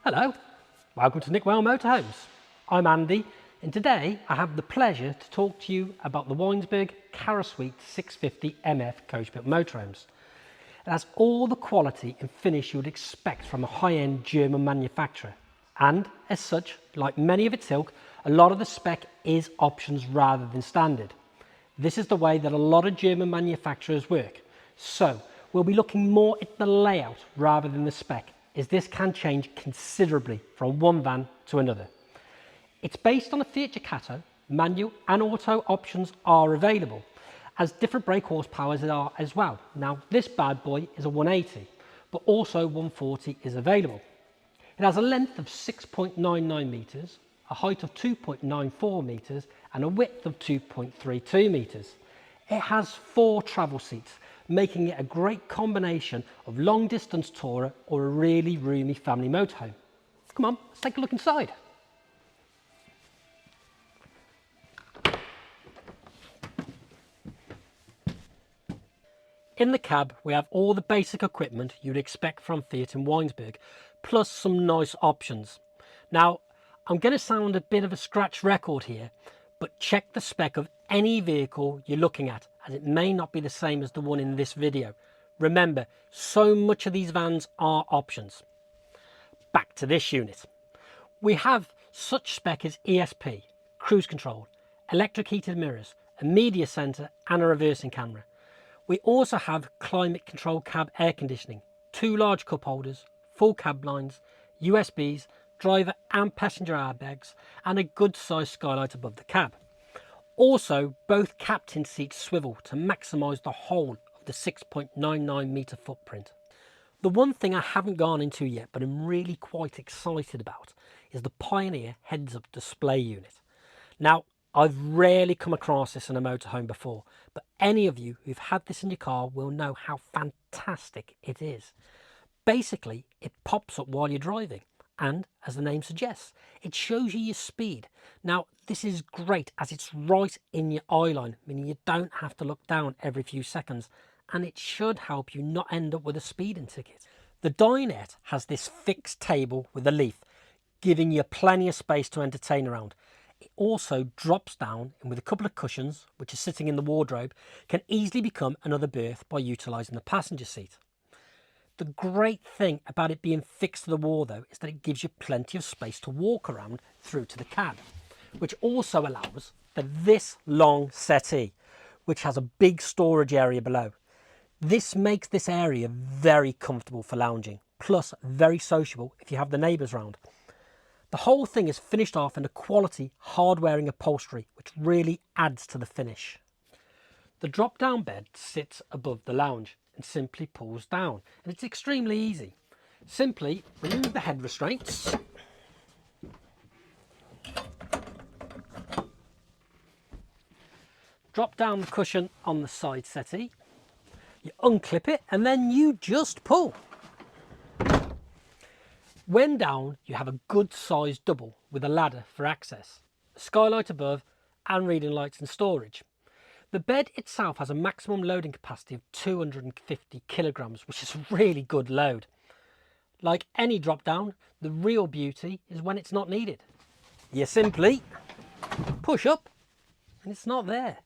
Hello, welcome to Nick Well Motorhomes. I'm Andy, and today I have the pleasure to talk to you about the Weinsberg Carasuite 650 MF coach-built motorhomes. It has all the quality and finish you would expect from a high-end German manufacturer, and as such, like many of its ilk, a lot of the spec is options rather than standard. This is the way that a lot of German manufacturers work, so we'll be looking more at the layout rather than the spec, as this can change considerably from one van to another. It's based on a Fiat Ducato. Manual and auto options are available, as different brake horsepowers are as well. Now this bad boy is a 180, but also 140 is available. It has a length of 6.99 metres, a height of 2.94 metres and a width of 2.32 metres. It has 4 travel seats, making it a great combination of long distance tourer or a really roomy family motorhome. Come on, let's take a look inside. In the cab we have all the basic equipment you'd expect from Fiat and Weinsberg, plus some nice options. Now I'm going to sound a bit of a scratch record here, but check the spec of any vehicle you're looking at, as it may not be the same as the one in this video. Remember, so much of these vans are options. Back to this unit. We have such spec as ESP, cruise control, electric heated mirrors, a media centre and a reversing camera. We also have climate control cab air conditioning, 2 large cup holders, full cab blinds, USBs, driver and passenger airbags and a good sized skylight above the cab. Also, both captain seats swivel to maximise the whole of the 6.99 metre footprint. The one thing I haven't gone into yet, but I'm really quite excited about, is the Pioneer heads-up display unit. Now, I've rarely come across this in a motorhome before, but any of you who've had this in your car will know how fantastic it is. Basically, it pops up while you're driving, and as the name suggests, it shows you your speed. Now this is great as it's right in your eye line, meaning you don't have to look down every few seconds, and it should help you not end up with a speeding ticket. The Dinette has this fixed table with a leaf, giving you plenty of space to entertain around. It also drops down, and with a couple of cushions, which are sitting in the wardrobe, can easily become another berth by utilising the passenger seat. The great thing about it being fixed to the wall though is that it gives you plenty of space to walk around through to the cab, which also allows for this long settee, which has a big storage area below. This makes this area very comfortable for lounging, plus very sociable if you have the neighbours round. The whole thing is finished off in a quality hard-wearing upholstery, which really adds to the finish. The drop-down bed sits above the lounge and simply pulls down, and it's extremely easy. Simply remove the head restraints, drop down the cushion on the side settee, you unclip it and then you just pull. When down you have a good sized double with a ladder for access, a skylight above and reading lights and storage. The bed itself has a maximum loading capacity of 250 kilograms, which is a really good load. Like any drop down, the real beauty is when it's not needed. You simply push up and it's not there.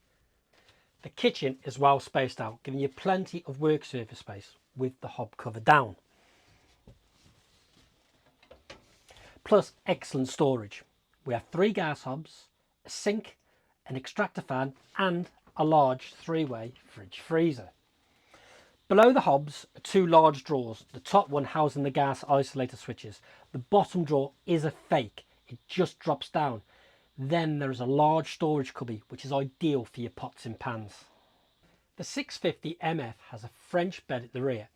The kitchen is well spaced out, giving you plenty of work surface space with the hob cover down. Plus excellent storage. We have 3 gas hobs, a sink, an extractor fan and a large 3-way fridge freezer. Below the hobs are 2 large drawers, the top one housing the gas isolator switches. The bottom drawer is a fake, it just drops down. Then there is a large storage cubby which is ideal for your pots and pans. The 650 MF has a French bed at the rear.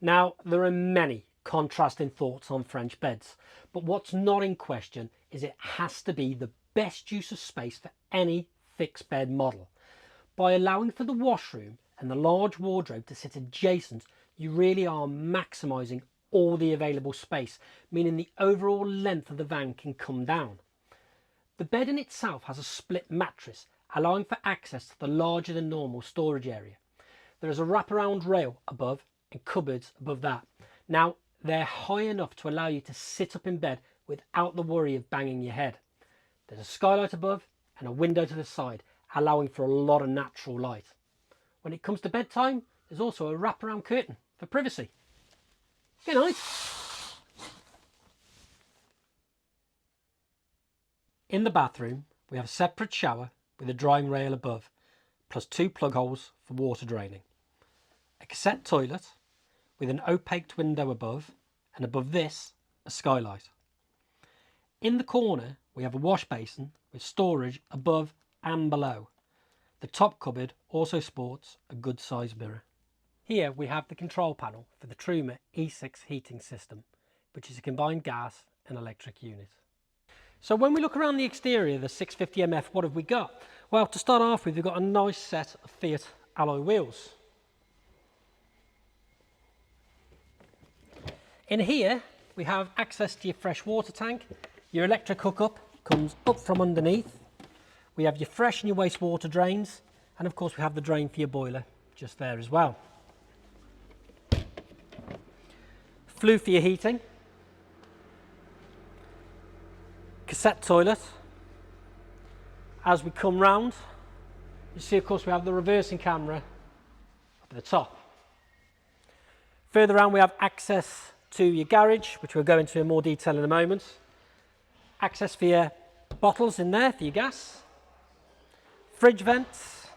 Now there are many contrasting thoughts on French beds, but what's not in question is it has to be the best use of space for any fixed bed model. By allowing for the washroom and the large wardrobe to sit adjacent, you really are maximising all the available space, meaning the overall length of the van can come down. The bed in itself has a split mattress, allowing for access to the larger than normal storage area. There is a wraparound rail above and cupboards above that. Now They're high enough to allow you to sit up in bed without the worry of banging your head. There's a skylight above and a window to the side, allowing for a lot of natural light. When it comes to bedtime, there's also a wraparound curtain for privacy. Good night. In the bathroom, we have a separate shower with a drying rail above, plus 2 plug holes for water draining. A cassette toilet with an opaque window above, and above this, a skylight. In the corner, we have a wash basin with storage above and below. The top cupboard also sports a good sized mirror. Here we have the control panel for the Truma E6 heating system, which is a combined gas and electric unit. So when we look around the exterior of the 650MF, what have we got? Well, to start off with, we've got a nice set of Fiat alloy wheels. In here, we have access to your fresh water tank. Your electric hookup comes up from underneath. We have your fresh and your wastewater drains. And of course, we have the drain for your boiler just there as well. Flue for your heating. Cassette toilet. As we come round, you see, of course, we have the reversing camera up at the top. Further around, we have access to your garage, which we'll go into in more detail in a moment. Access for your bottles in there for your gas. Fridge vents.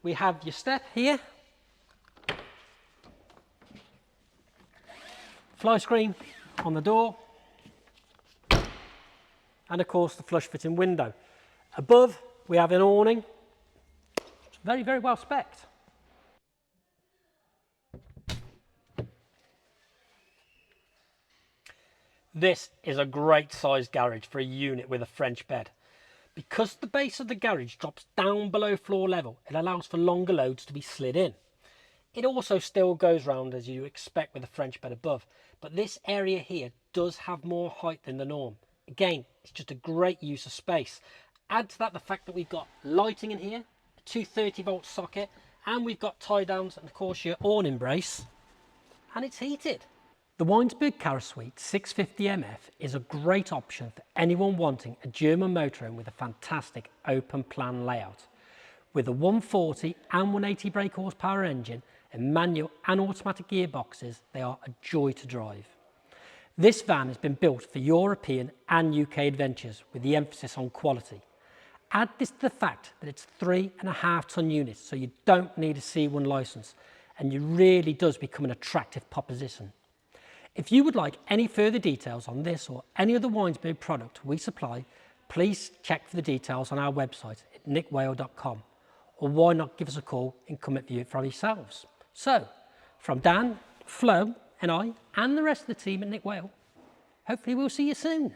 We have your step here. Fly screen on the door. And of course the flush fitting window. Above we have an awning. Very, very well spec'd. This is a great sized garage for a unit with a French bed. Because the base of the garage drops down below floor level, it allows for longer loads to be slid in. It also still goes round as you expect with a French bed above, but this area here does have more height than the norm. Again, it's just a great use of space. Add to that the fact that we've got lighting in here, a 230-volt socket, and we've got tie downs and of course your awning brace, and it's heated. The Weinsberg Carasuite 650MF is a great option for anyone wanting a German motorhome with a fantastic open plan layout. With a 140 and 180 brake horsepower engine and manual and automatic gearboxes, they are a joy to drive. This van has been built for European and UK adventures with the emphasis on quality. Add this to the fact that it's 3.5 ton units, so you don't need a C1 licence, and it really does become an attractive proposition. If you would like any further details on this or any other Weinsberg product we supply, please check for the details on our website at nickwale.com, or why not give us a call and come and view it for yourselves. So, from Dan, Flo and I and the rest of the team at Nick Wale, hopefully we'll see you soon.